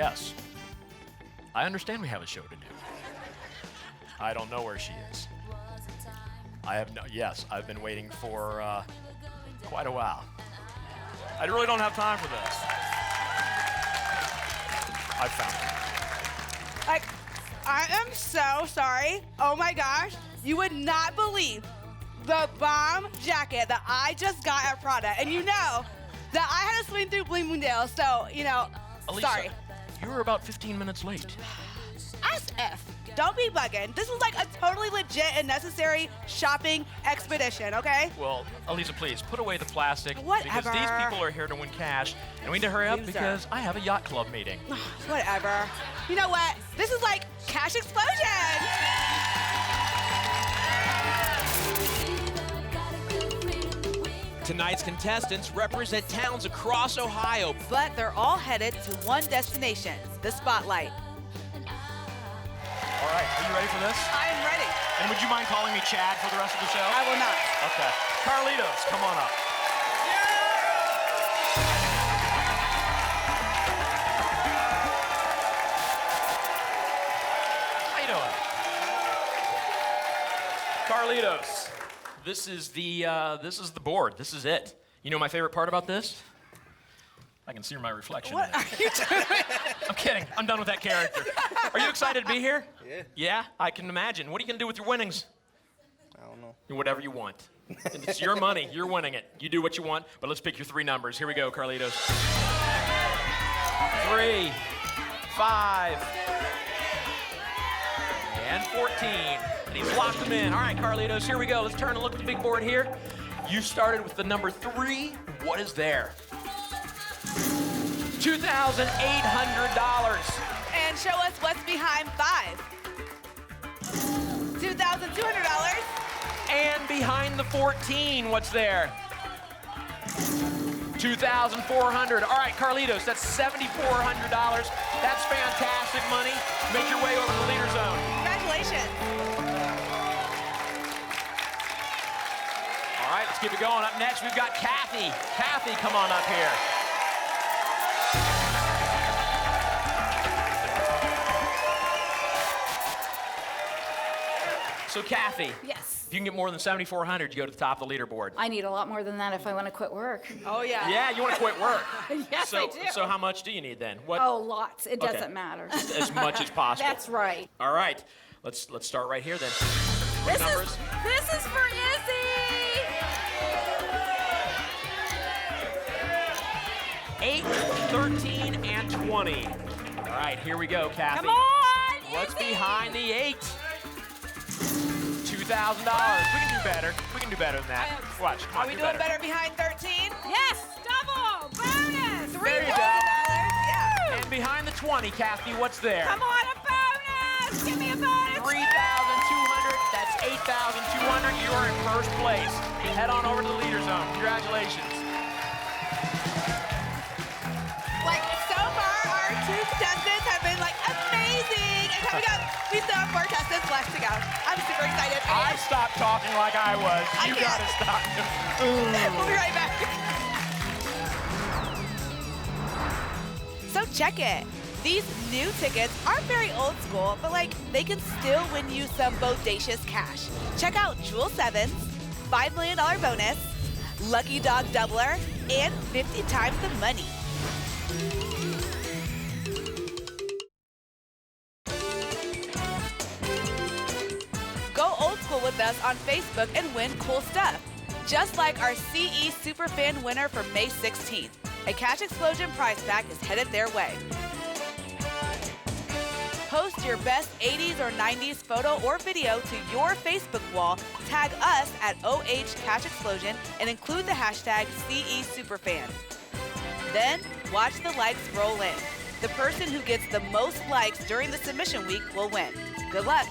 Yes. I understand we have a show to do. I don't know where she is. Yes, I've been waiting for quite a while. I really don't have time for this. I found her. Like, I am so sorry. Oh my gosh, you would not believe the bomb jacket that I just got at Prada. And you know that I had to swing through Bloomingdale's, so, Alicia, sorry. You were about 15 minutes late. As if. Don't be bugging. This was like a totally legit and necessary shopping expedition, okay? Well, Alicia, please, put away the plastic. Whatever. Because these people are here to win cash, and we need to hurry up Loser. because I have a yacht club meeting. Whatever. You know what? This is like cash explosion. Tonight's contestants represent towns across Ohio. But they're all headed to one destination, the spotlight. All right, are you ready for this? I'm ready. And would you mind calling me Chad for the rest of the show? I will not. Okay. Carlitos, come on up. How you doing? Carlitos, this is the board. This is it. You know my favorite part about this? I can see my reflection in it. What are you doing? I'm kidding. I'm done with that character. Are you excited to be here? Yeah. Yeah? I can imagine. What are you going to do with your winnings? I don't know. Whatever you want. It's your money. You're winning it. You do what you want, but let's pick your 3 numbers. Here we go, Carlitos. 3, 5, and 14. And he's locked them in. All right, Carlitos, here we go. Let's turn and look at the big board here. You started with the number 3. What is there? $2,800. And show us what's behind 5. $2,200. And behind the 14, what's there? $2,400. All right, Carlitos, that's $7,400. That's fantastic money. Make your way over to the leader zone. Congratulations. All right, let's keep it going. Up next, we've got Kathy. Kathy, come on up here. So, Kathy. Yes. If you can get more than 7,400, you go to the top of the leaderboard. I need a lot more than that if I want to quit work. Oh, yeah. Yeah, you want to quit work. Yes, I do. So how much do you need then? What? Oh, lots. It Okay. doesn't matter. As much as possible. That's right. All right. Let's start right here then. What This numbers? is for Izzy. 8, 13, and 20. All right, here we go, Kathy. Come on, What's Izzy. behind the 8? $2,000. We can do better. We can do better than that. Watch. Come on, Are we do doing better behind 13? Yes, double, bonus. There you go. Yeah. And behind the 20, Kathy, what's there? Come on, a bonus. Give me a bonus. 3,200. That's 8,200. You are in first place. Head on over to the leader zone. Congratulations. Like, so far, our 2 contestants have been, like, amazing. And coming up, we still have 4 contestants left to go. I'm super excited. I stopped talking like I was. You can't. gotta stop. We'll be right back. So check it. These new tickets aren't very old school, but like they can still win you some bodacious cash. Check out Jewel 7's $5 million bonus, Lucky Dog Doubler, and 50 times the money. Go old school with us on Facebook and win cool stuff. Just like our CE Superfan winner for May 16th. A Cash Explosion prize pack is headed their way. Post your best 80s or 90s photo or video to your Facebook wall, tag us at OH Cash Explosion, and include the hashtag CE Superfan. Then, watch the likes roll in. The person who gets the most likes during the submission week will win. Good luck.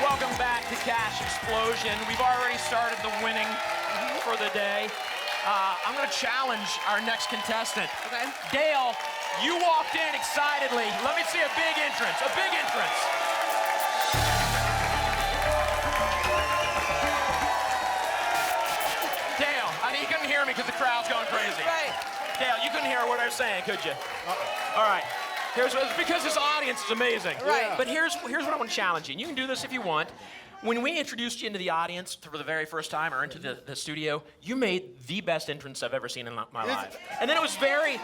Welcome back to Cash Explosion. We've already started the winning for the day. I'm going to challenge our next contestant. Okay. Gail, you walked in excitedly. Let me see a big entrance. A big entrance. Gail, you couldn't hear me because the crowd's going what I was saying, could you? All right. Because this audience is amazing. Right. But here's what I want to challenge you. And you can do this if you want. When we introduced you into the audience for the very first time or into the studio, you made the best entrance I've ever seen in my life. And then it was very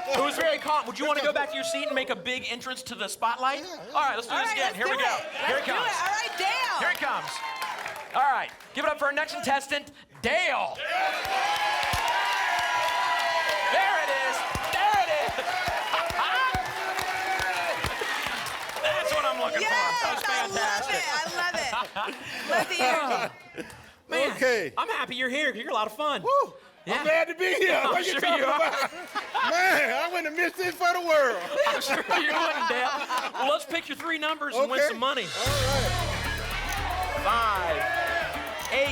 calm. Would you want to go back to your seat and make a big entrance to the spotlight? All right, let's do this again. Here we go. Here it comes. All right, Dale. Here it comes. All right, give it up for our next contestant, Dale. There it is. There it is. That's what I'm looking for. That was fantastic. I love it. Love the energy. Man, Okay. I'm happy you're here. You're a lot of fun. Woo! Yeah. I'm glad to be here. I'm What you sure talking you are. about? Man, I wouldn't have missed this for the world. I'm sure you wouldn't, Dale. Well, let's pick your 3 numbers and win Okay. some money. All right. 5, 8,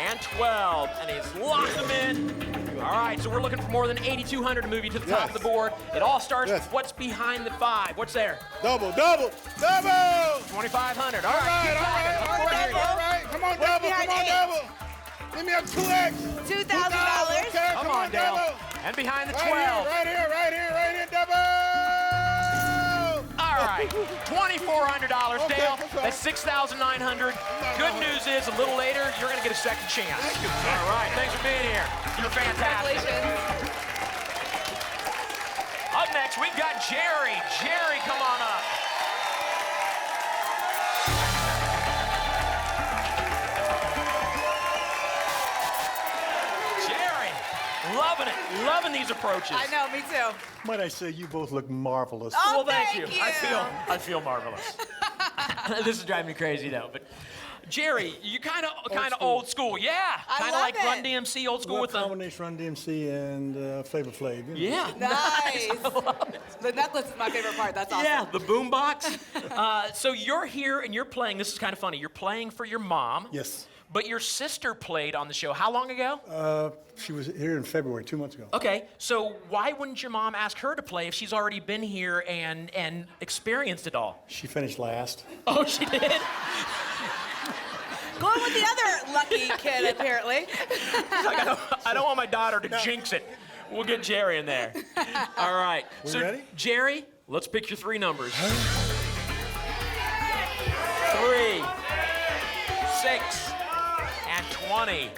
and 12. And he's locked them in. All right, so we're looking for more than 8,200 to move you to the top Yes. of the board. It all starts Yes. with what's behind the 5. What's there? Double, double, double! 2,500. All All right, right, keep all talking. right, Look all forward to right, hearing you. all right. Come on, double, behind come on, eight? double. Give me a 2X. $2,000. Okay, Come on, Dale. double. And behind the Right 12. here, double! All right, $2,400, Okay, Dale. that's all. That's 6,900. Good news is, a little later, you're going to get a second chance. Thank you. All right, thanks for being here. You're fantastic. Congratulations. Up next, we've got Jerry. Jerry, come on up. Jerry, loving it. Loving these approaches. I know, me too. Might I say you both look marvelous. Oh, Well, thank thank you. I feel marvelous. This is driving me crazy though. But Jerry, you kind of old school. Yeah. I Kind of love like it. Run DMC, old school Well, with the. combination Run DMC and Flavor Flav. You know. Yeah. Nice. The necklace is my favorite part. That's awesome. Yeah, the boombox. So you're here and you're playing. This is kind of funny. You're playing for your mom. Yes. But your sister played on the show. How long ago? She was here in February, 2 months ago. Okay, so why wouldn't your mom ask her to play if she's already been here and experienced it all? She finished last. Oh, she did? Going with the other lucky kid, apparently. I don't want my daughter to jinx it. We'll get Jerry in there. All right. We so, ready? Jerry, let's pick your 3 numbers. 3, 6, and 20.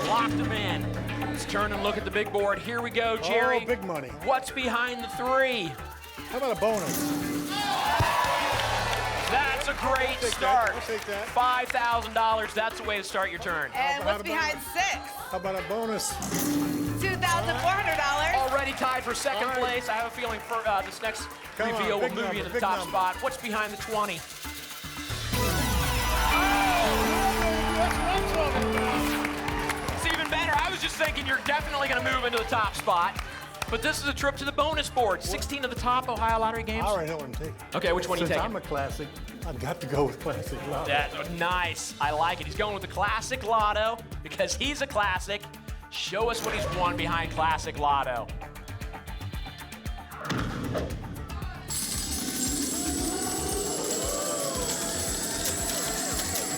Locked them in. Let's turn and look at the big board. Here we go, Jerry. Oh, big money. What's behind the 3? How about a bonus? That's a great take that. start. I'll take that. $5,000. That's the way to start your turn. And what's behind 6? How about a bonus? $2,400. Already tied for second All right. place. I have a feeling for this next Come on, reveal will big move number, you to the big top number. spot. What's behind the 20? It's even better. I was just thinking you're definitely going to move into the top spot. But this is a trip to the bonus board. 16 of the top Ohio Lottery games. I already know what I'm taking. Okay, which one are you Since taking? I'm a classic, I've got to go with classic. Lotto. That's nice. I like it. He's going with the Classic Lotto because he's a classic. Show us what he's won behind Classic Lotto.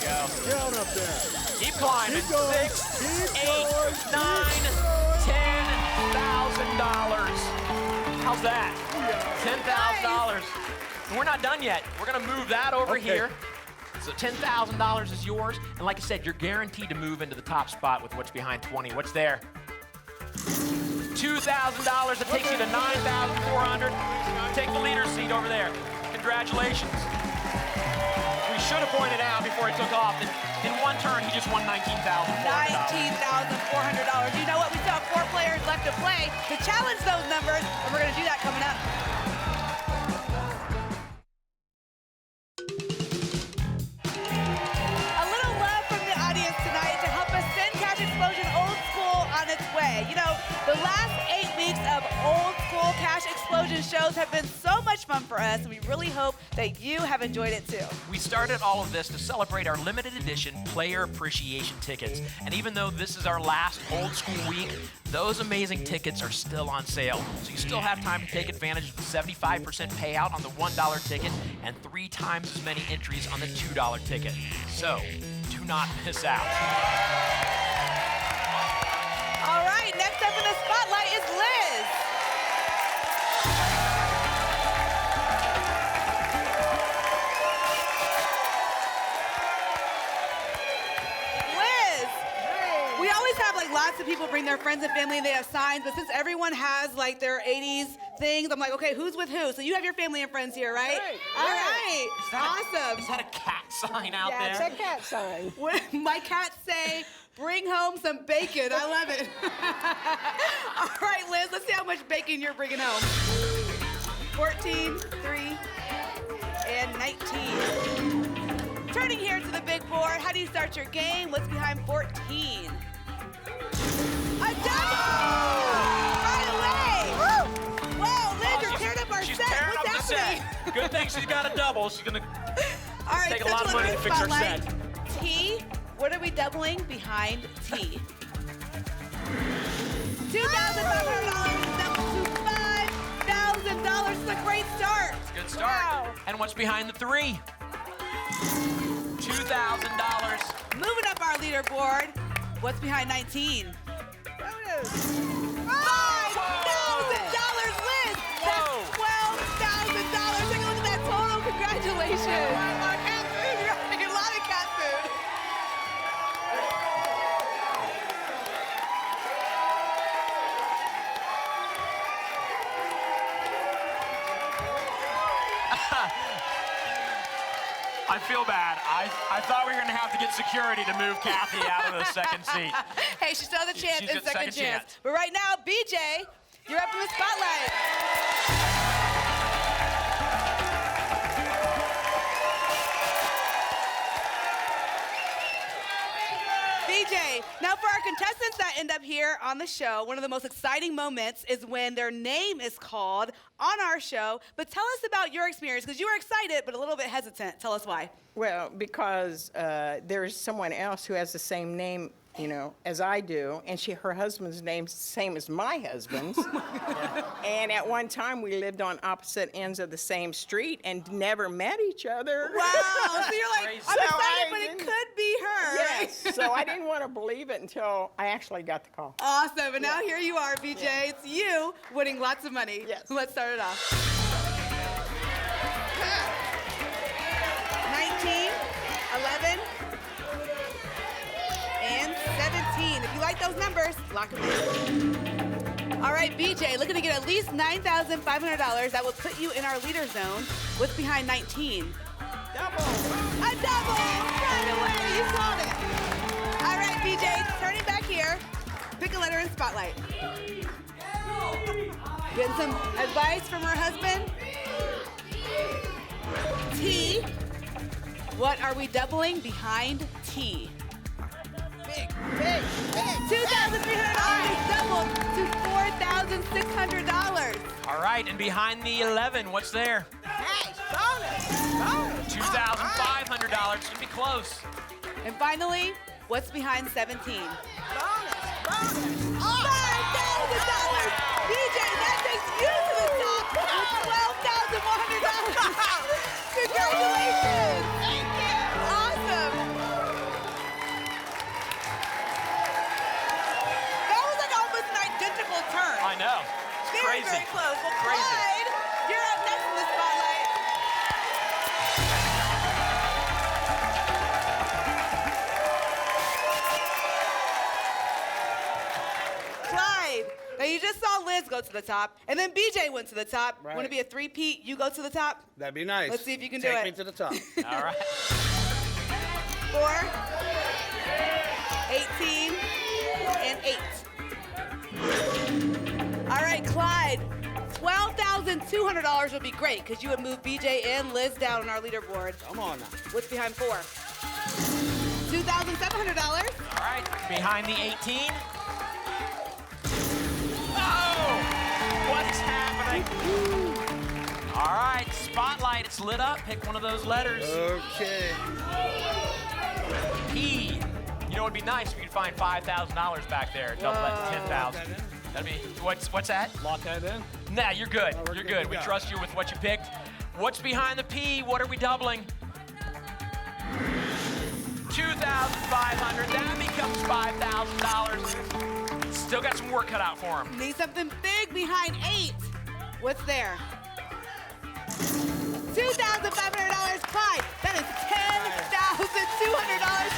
Go. Get on up there. Keep climbing. Keep going. 6, Keep 8, going. 9, Keep going. $10,000. How's that? $10,000. And we're not done yet. We're gonna move that over Okay. here. So $10,000 is yours. And like I said, you're guaranteed to move into the top spot with what's behind 20. What's there? $2,000. That takes you to $9,400. Take the leader's seat over there. Congratulations. We should have pointed out before he took off that in one turn he just won $19,400. $19,400. You know what? We still have 4 players left to play to challenge those numbers, and we're going to do that coming up. A little love from the audience tonight to help us send Cash Explosion Old School on its way. You know, the last 8 weeks of Old School Cash Explosion shows have been so much fun for us, and we really hope that you have enjoyed it too. We started all of this to celebrate our limited edition player appreciation tickets. And even though this is our last old school week, those amazing tickets are still on sale. So you still have time to take advantage of the 75% payout on the $1 ticket and 3 times as many entries on the $2 ticket. So do not miss out. All right, next up in the spotlight is always have like lots of people bring their friends and family and they have signs, but since everyone has like their 80s things, I'm like, okay, who's with who? So you have your family and friends here, right? Right, All right. right. Awesome. Is that a cat sign out Yeah, there? it's a cat sign. My cats say, bring home some bacon. I love it. All right, Liz, let's see how much bacon you're bringing home. 14, 3, and 19. Turning here to the big board, how do you start your game? What's behind 14? A double! Right away! Whoa, Liz, you're tearing up our She's set. tearing What's up the happening? set. Good thing she's got a double. She's gonna All right, take a lot of money to fix her Spotlight. set. T, what are we doubling behind T? $2,500 double to $5,000. It's a great start. Good start. Wow. And what's behind the 3? $2,000. Moving up our leaderboard. What's behind 19? $5,000, Liz. Whoa. That's $12,000. Take a look at that total. Congratulations. A lot of cat food. Right, a lot of cat food. I feel bad. I thought we were gonna have to get security to move Kathy out of the second seat. Hey, she still has a chance She's and got second chance. chance. But right now, BJ, you're up in the spotlight. BJ, now for our contestants that end up here on the show, one of the most exciting moments is when their name is called on our show. But tell us about your experience, because you were excited but a little bit hesitant. Tell us why. Well, because there's someone else who has the same name, as I do, and her husband's name's the same as my husband's. And at one time, we lived on opposite ends of the same street and never met each other. Wow, so you're like, Crazy. I'm So excited, I but it didn't- could be her. Yes, right? so I didn't want to believe it until I actually got the call. Awesome, and now here you are, BJ. It's you winning lots of money. Yes. Let's start it off. 19, 11, and 17. If you like those numbers, lock them in. All right, BJ, looking to get at least $9,500. That would put you in our leader zone. What's behind 19? Double. A double! Right away, you saw it. All right, BJ, turning back here. Pick a letter in Spotlight. Getting some advice from her husband. T. What are we doubling behind T? Big, big, big. $2,300 doubled to $4,600. All right, and behind the 11, what's there? Hey, bonus. $2,500. It's gonna be close. And finally, what's behind 17? Bonus. $5,000! BJ, that takes you to the top with $12,100. Congratulations! Thank you. Awesome! That was like almost an identical turn. I know. It's Very, crazy. very close. Well, Crazy. Clyde, you're up next in the spotlight. Clyde, now you just saw Liz go to the top, and then BJ went to the top. Right. Want to be a three-peat? You go to the top? That'd be nice. Let's see if you can do Take it. me to the top. All right. 4, 18, and 8. All right, Clyde, $12,200 would be great because you would move BJ and Liz down on our leaderboard. Come on now. What's behind 4? $2,700. All right, behind the 18. Oh! What is happening? All right, Spotlight, it's lit up. Pick one of those letters. Okay. P. You know, it'd be nice if we could find $5,000 back there. Double that to 10,000. That'd be, what's that? Lock that in. Nah, you're good. we're You're good good. to We go. trust you with what you picked. What's behind the P? What are we doubling? 2,500. That becomes $5,000. Still got some work cut out for him. Need something big behind 8. What's there? $2,500, Clyde. That is $10,200.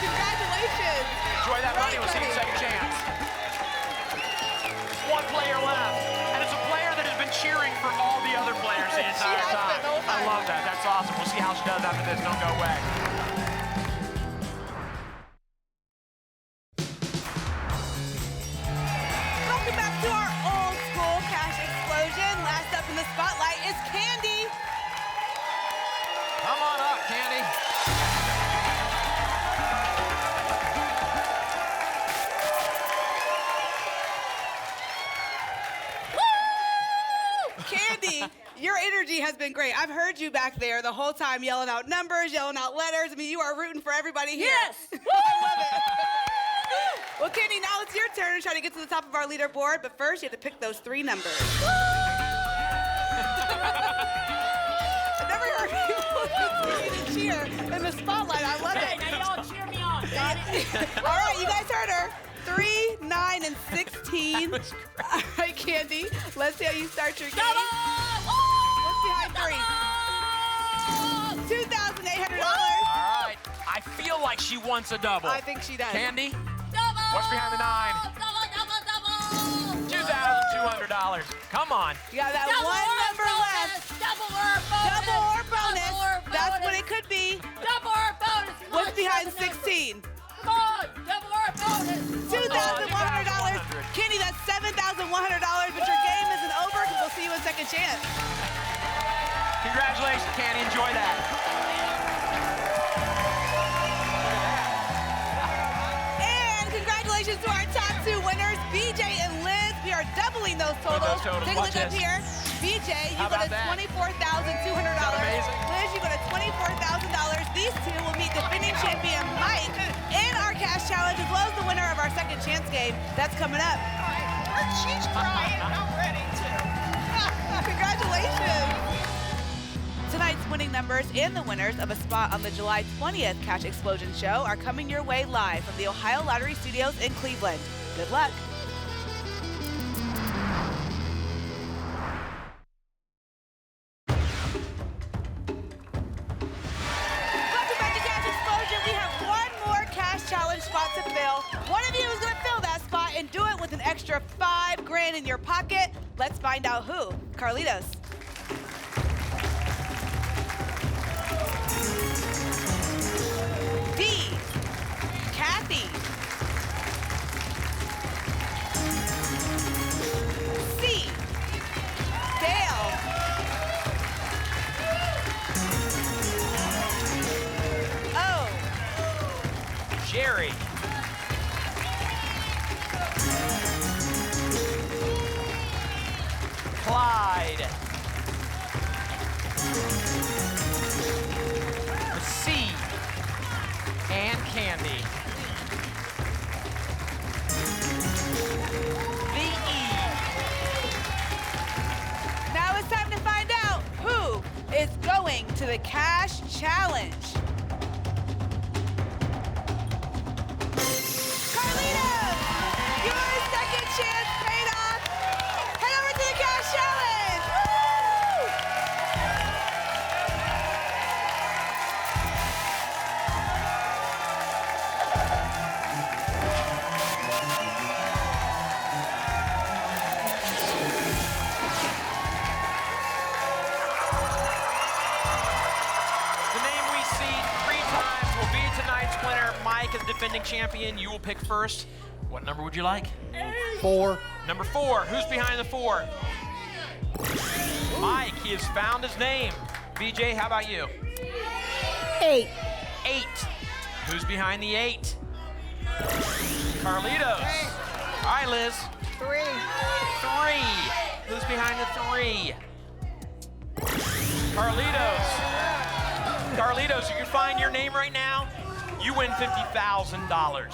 Congratulations. Enjoy that money. Great We'll see you money. second chance. awesome. We'll see how she does after this. Don't go away. Welcome back to our old school cash explosion. Last up in the spotlight is Candy. Come on up, Candy. Candy, your energy has been great. I've heard you back there the whole time yelling out numbers, yelling out letters. I mean, you are rooting for everybody here. Yes. I love it. Well, Candy, now it's your turn to try to get to the top of our leaderboard, but first you have to pick those 3 numbers. I've never heard people cheer in the spotlight. I love Hey, it. now y'all cheer me on. All right, you guys heard her. 3, 9, and 16. All right, Candy, let's see how you start your game. What's behind 3? $2,800. All right. I feel like she wants a double. I think she does. Candy, Double. what's behind the 9? Double, double, double. $2,200. Come on. You got that Double one or number bonus. left. Double or bonus. Double or bonus. Double or That's bonus. what it could be. Double or bonus. Come What's on, behind show the number. 16? Come on, double or bonus. $2,100. Kenny, that's $7,100, but your game isn't over because we'll see you in second chance. Congratulations, Candy. Enjoy that. And congratulations to our top 2 winners, BJ and Liz. We are doubling those totals. totals. Take a Watch look up this. here. BJ, you How go to about that? $24,200. amazing? Liz, you go to $24,000. These 2 will meet defending champion Mike in our cash challenge, as well as the winner of our second chance game. That's coming up. She's crying. I'm ready to. Congratulations. Tonight's winning numbers and the winners of a spot on the July 20th Cash Explosion show are coming your way live from the Ohio Lottery Studios in Cleveland. Good luck. Welcome back to Cash Explosion. We have one more cash challenge spot to fill. One of you is going to fill that spot and do it with an extra $5 grand in your pocket. Let's find out who. Carlitos. D. Kathy. C. Gail. O. Jerry. Clyde. The C. And Candy. The E. Now it's time to find out who is going to the cash challenge. Carlito, your second chance paid off. Head over to the cash challenge. Woo! The name we see 3 times will be tonight's winner. Mike is the defending champion. You will pick first. What number would you like? 4. Number 4. Who's behind the 4? Mike, he has found his name. BJ, how about you? 8. 8. Who's behind the 8? Carlitos. All right, Liz. 3. 3. Who's behind the 3? Carlitos. Carlitos, you can find your name right now. You win $50,000.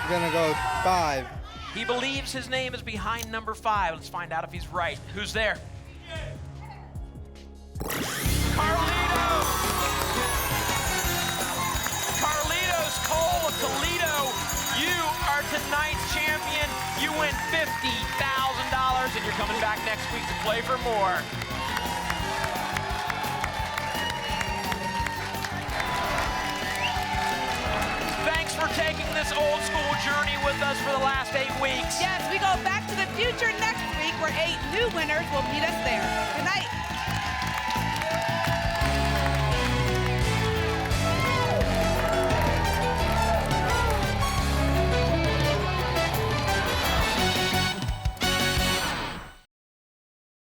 I'm gonna go 5. He believes his name is behind number 5. Let's find out if he's right. Who's there? Carlito! Carlitos Cole of Toledo, you are tonight's champion. You win $50,000, and you're coming back next week to play for more. Thanks for taking this old school journey with us for the last 8 weeks. Yes, we go back to the future next week where 8 new winners will meet us there. Good night.